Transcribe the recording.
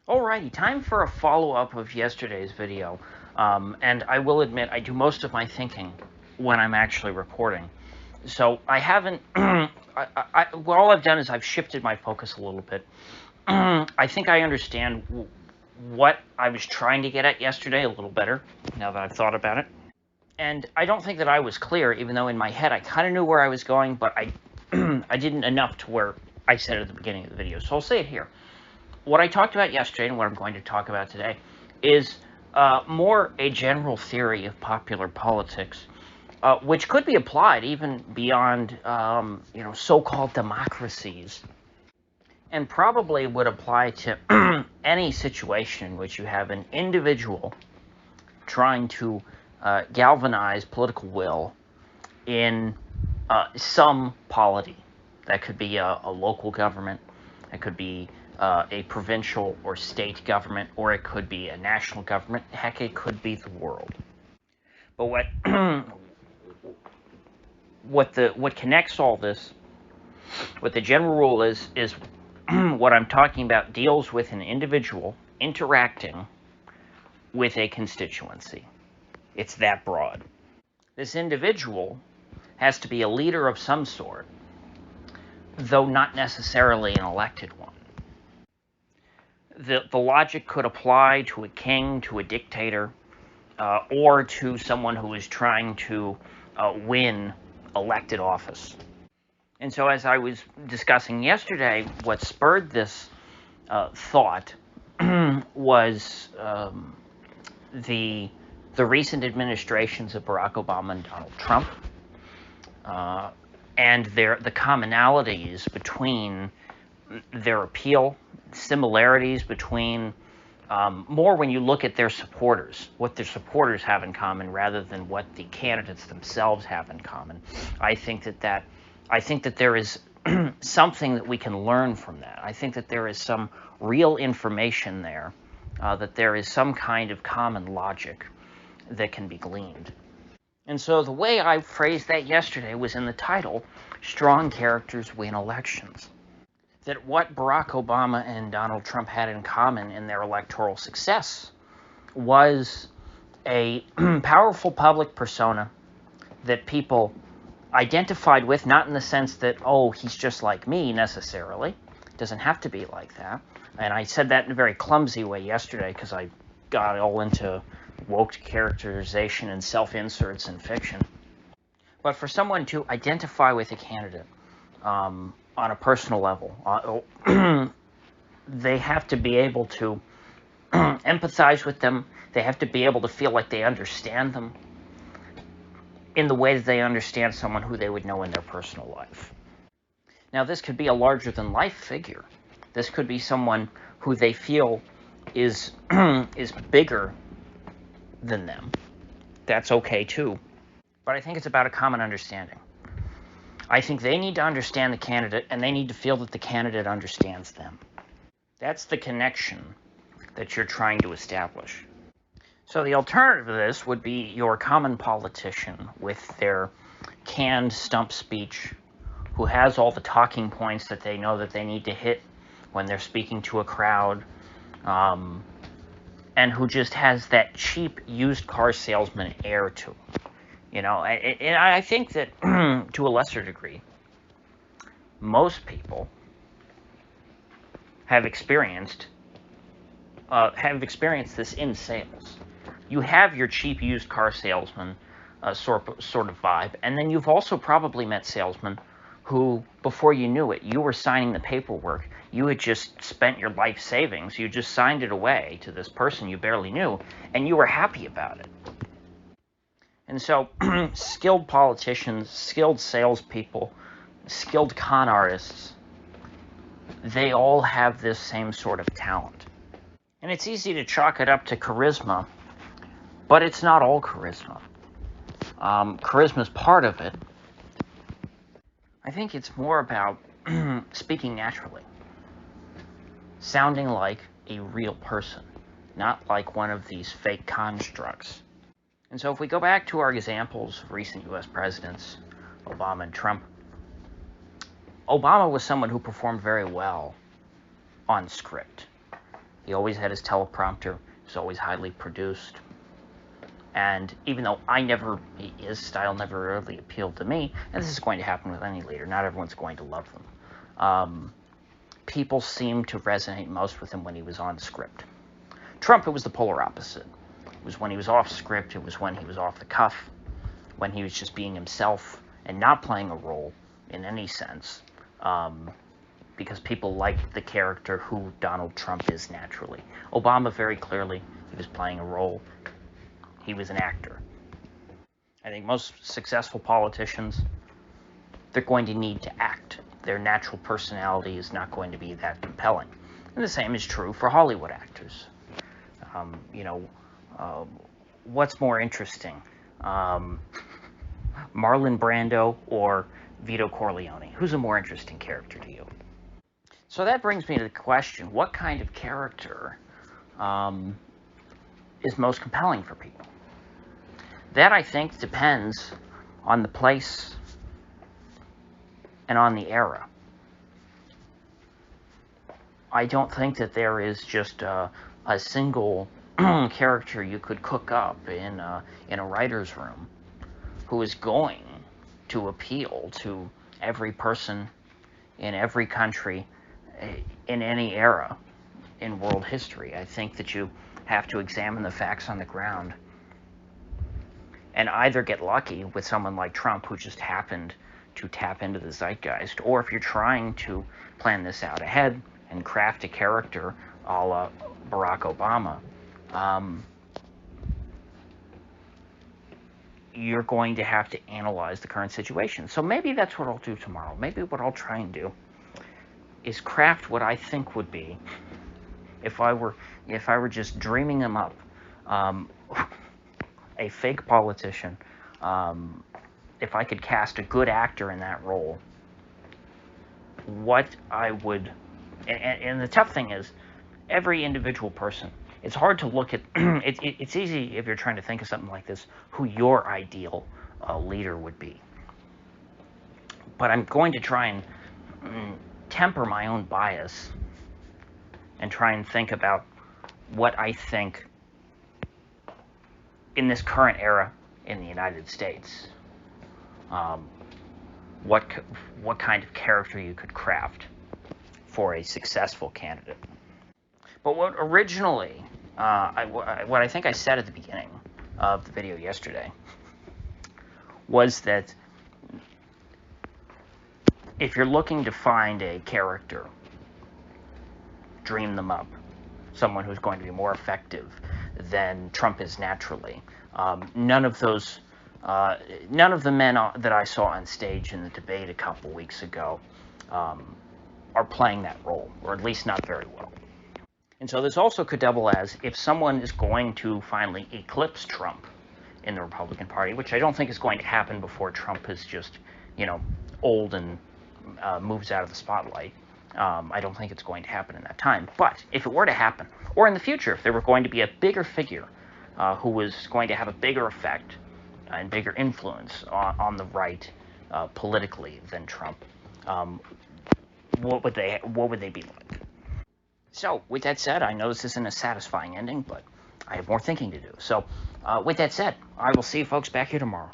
Alrighty, time for a follow-up of yesterday's video. And I will admit, I do most of my thinking when I'm actually reporting. So I haven't, all I've done is I've shifted my focus a little bit. I think I understand what I was trying to get at yesterday a little better, now that I've thought about it. And I don't think that I was clear, even though in my head I kind of knew where I was going, but I didn't enough to where I said it at the beginning of the video. So I'll say it here. What I talked about yesterday and what I'm going to talk about today is more a general theory of popular politics, which could be applied even beyond, so-called democracies, and probably would apply to any situation in which you have an individual trying to galvanize political will in some polity. That could be a local government. That could be a provincial or state government, or it could be a national government. Heck, it could be the world. But what connects all this, what the general rule is what I'm talking about deals with an individual interacting with a constituency. It's that broad. This individual has to be a leader of some sort, though not necessarily an elected one. The logic could apply to a king, to a dictator, or to someone who is trying to win elected office. And so as I was discussing yesterday, what spurred this thought was the recent administrations of Barack Obama and Donald Trump, and the commonalities between their appeal, similarities between, more when you look at their supporters, what their supporters have in common rather than what the candidates themselves have in common. I think that there is something that we can learn from that. I think that there is some real information there, that there is some kind of common logic that can be gleaned. And so the way I phrased that yesterday was in the title, Strong Characters Win Elections. That what Barack Obama and Donald Trump had in common in their electoral success was a powerful public persona that people identified with, not in the sense that, oh, he's just like me necessarily. It doesn't have to be like that. And I said that in a very clumsy way yesterday because I got all into woke characterization and self-inserts in fiction. But for someone to identify with a candidate, on a personal level, they have to be able to empathize with them. They have to be able to feel like they understand them in the way that they understand someone who they would know in their personal life. Now, this could be a larger-than-life figure. This could be someone who they feel is bigger than them. That's okay, too. But I think it's about a common understanding. I think they need to understand the candidate, and they need to feel that the candidate understands them. That's the connection that you're trying to establish. So the alternative to this would be your common politician with their canned stump speech, who has all the talking points that they know that they need to hit when they're speaking to a crowd, and who just has that cheap used car salesman air to him. You know, and I think that, to a lesser degree, most people have experienced this in sales. You have your cheap used car salesman sort of vibe, and then you've also probably met salesmen who, before you knew it, you were signing the paperwork. You had just spent your life savings. You just signed it away to this person you barely knew, and you were happy about it. And so, skilled politicians, skilled salespeople, skilled con artists, they all have this same sort of talent. And it's easy to chalk it up to charisma, but it's not all charisma. Charisma is part of it. I think it's more about speaking naturally, sounding like a real person, not like one of these fake constructs. And so if we go back to our examples of recent U.S. presidents, Obama and Trump, Obama was someone who performed very well on script. He always had his teleprompter. It was always highly produced. And even though his style never really appealed to me, and this is going to happen with any leader, not everyone's going to love them. People seem to resonate most with him when he was on script. Trump, it was the polar opposite. It was when he was off script, it was when he was off the cuff, when he was just being himself and not playing a role in any sense, because people liked the character who Donald Trump is naturally. Obama, very clearly, he was playing a role. He was an actor. I think most successful politicians, they're going to need to act. Their natural personality is not going to be that compelling. And the same is true for Hollywood actors. What's more interesting? Marlon Brando or Vito Corleone? Who's a more interesting character to you? So that brings me to the question, what kind of character is most compelling for people? That, I think, depends on the place and on the era. I don't think that there is just a single character you could cook up in a writer's room who is going to appeal to every person in every country in any era in world history. I think that you have to examine the facts on the ground and either get lucky with someone like Trump, who just happened to tap into the zeitgeist, or if you're trying to plan this out ahead and craft a character a la Barack Obama, you're going to have to analyze the current situation. So maybe that's what I'll do tomorrow. Maybe what I'll try and do is craft what I think would be, if I were just dreaming them up, a fake politician, if I could cast a good actor in that role, what I would, and the tough thing is, every individual person, it's hard to look at, it's easy if you're trying to think of something like this, who your ideal leader would be. But I'm going to try and temper my own bias and try and think about what I think in this current era in the United States, what kind of character you could craft for a successful candidate. But what originally, what I think I said at the beginning of the video yesterday was that if you're looking to find a character, dream them up. Someone who's going to be more effective than Trump is naturally. None of the men that I saw on stage in the debate a couple weeks ago are playing that role, or at least not very well. And so this also could double as, if someone is going to finally eclipse Trump in the Republican Party, which I don't think is going to happen before Trump is just, old and moves out of the spotlight. I don't think it's going to happen in that time. But if it were to happen, or in the future, if there were going to be a bigger figure who was going to have a bigger effect and bigger influence on the right politically than Trump, what would they be like? So, with that said, I know this isn't a satisfying ending, but I have more thinking to do. So, with that said, I will see you folks back here tomorrow.